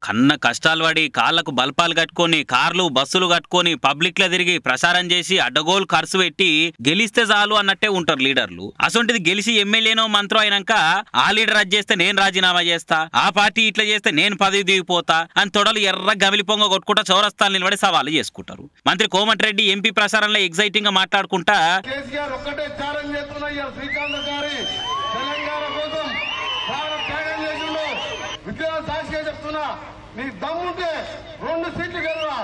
కన్న కష్టాలు పడి కాళ్లకు బల్పాలు కట్టుకొని కార్లు బస్సులు కట్టుకొని పబ్లిక్ లో తిరిగి ప్రసారం చేసి అడ్డగోలు ఖర్చు పెట్టి గెలిస్తే చాలు అన్నట్టే ఉంటారు లీడర్లు. అసొంటిది గెలిచి ఎమ్మెల్యేనో మంత్రం అయినాక ఆ లీడర్ అది చేస్తే నేను రాజీనామా చేస్తా, ఆ పార్టీ ఇట్లా చేస్తే నేను పదవి దిగిపోతా అని తొడలు ఎర్ర గమిలి పొంగ కొట్టుకుంటా చౌరస్తాలు నిలబడి సవాలు చేసుకుంటారు. మంత్రి కోమటిరెడ్డి ఎంపీ ప్రసారంలో ఎగ్జైటింగ్ గా మాట్లాడుకుంటా సాక్షిగా చెప్తున్నా, నీ దమ్ముంటే 2 సీట్లు గెలవా,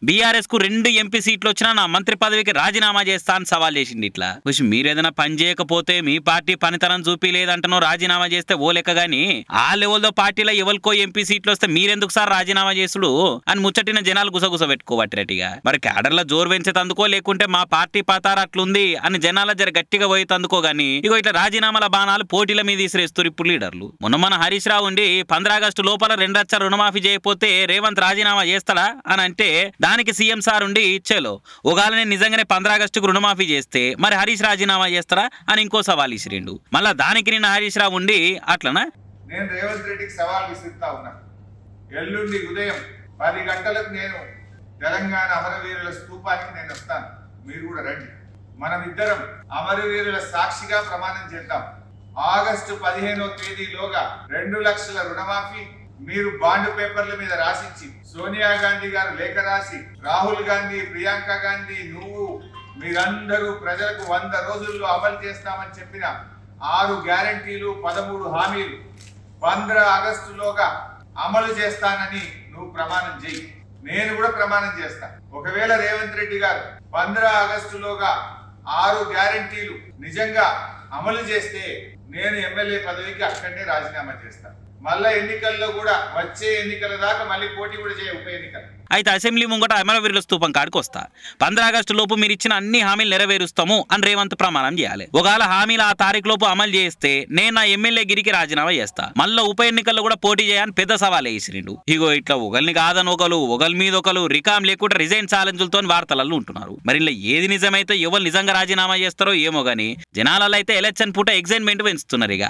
బీఆర్ఎస్ కు 2 ఎంపీ సీట్లు వచ్చినా నా మంత్రి పదవికి రాజీనామా చేస్తా అని సవాల్ చేసింది. ఇట్లా మీరేదైనా పని చేయకపోతే మీ పార్టీ పనితనం చూపిలేదంటనో రాజీనామా చేస్తే ఓ లెక్క గాని ఆ లెవెల్తో పార్టీలో ఎవరికో ఎంపీ సీట్లు వస్తే మీరెందుకు సార్ రాజీనామా చేసుడు అని ముచ్చటిన జనాలు గుసగుస పెట్టుకోవట్టిగా. మరి క్యాడర్ల జోరు పెంచేతందుకో లేకుంటే మా పార్టీ పతార అట్లుంది అని జనాల జర గట్టిగా పోయేతందుకో గాని ఇగో ఇట్లా రాజీనామాల బాణాలు పోటీల మీద విసిరేస్తారు ఇప్పుడు లీడర్లు. మన హరీష్ రావు ఉండి 15 ఆగస్టు లోపల 2 లక్షల రుణమాఫీ చేయకపోతే రేవంత్ రాజీనామా చేస్తాడా అని అంటే దానికి సీఎం సార్ ఉండి ఇచ్చేలో ఒకవేళ నేను నిజంగానే 15 ఆగస్టుకు రుణమాఫీ చేస్తే మరి హరీష్ రాజీనామా చేస్తారా అని ఇంకో సవాల్ విసిరిండు. మళ్ళా దానికి నిన్న హరీష్ రావు ఉండి అట్లనా నేను రేవంత్ రెడ్డికి సవాల్ విసురుతా ఉన్నా. ఎల్లుండి ఉదయం 10 గంటలకు నేను తెలంగాణ అమరవీరుల స్తూపానికి నేను వస్తాను, మీరు కూడా రండి. మనం ఇద్దరం అమరవీరుల సాక్షిగా ప్రమాణం చేద్దాం. ఆగస్టు 15వ తేదీలోగా 2 లక్షల రుణమాఫీ మీరు బాండ్ పేపర్ల మీద రాసిచ్చి సోనియా గాంధీ గారు లేఖ రాసి రాహుల్ గాంధీ, ప్రియాంక గాంధీ, నువ్వు మీరందరూ ప్రజలకు 100 రోజుల్లో అమలు చేస్తామని చెప్పిన 6 గ్యారంటీలు 13 హామీలు 15 ఆగస్టులోగా అమలు చేస్తానని నువ్వు ప్రమాణం చేయి, నేను కూడా ప్రమాణం చేస్తా. ఒకవేళ రేవంత్ రెడ్డి గారు 15 ఆగస్టులోగా 6 గ్యారంటీలు నిజంగా అమలు చేస్తే నేను ఎమ్మెల్యే పదవికి అక్కడనే రాజీనామా చేస్తాను. మళ్ళా ఎన్నికల్లో కూడా వచ్చే ఎన్నికల దాకా మళ్ళీ పోటీ కూడా చేయ ఉప ఎన్నికలు. అయితే అసెంబ్లీ ముంగట అమరవీరుల స్తూపం కాడికి వస్తా 15 ఆగస్టు లోపు మీరు ఇచ్చిన అన్ని హామీలు నెరవేరుస్తాము అని రేవంత్ ప్రమాణం చేయాలి. ఒకవేళ హామీలు ఆ తారీఖు లోపు అమలు చేస్తే నేను నా ఎమ్మెల్యే గిరికి రాజీనామా చేస్తా, మళ్ళీ ఉప ఎన్నికల్లో కూడా పోటీ చేయని పెద్ద సవాల్ వేసిరిండు. ఇగో ఇట్లా ఒకరిని కాదని ఒకరి మీద ఒకరు రికామ్ లేకుండా రిజైన్ ఛాలెంజ్లతో వార్తలలో ఉంటున్నారు. మరి ఇలా ఏది నిజమైతే ఎవరు నిజంగా రాజీనామా చేస్తారో ఏమో గానీ జనాలలో అయితే ఎలక్షన్ పూట ఎగ్జైట్మెంట్ పెంచుతున్నారు. ఇక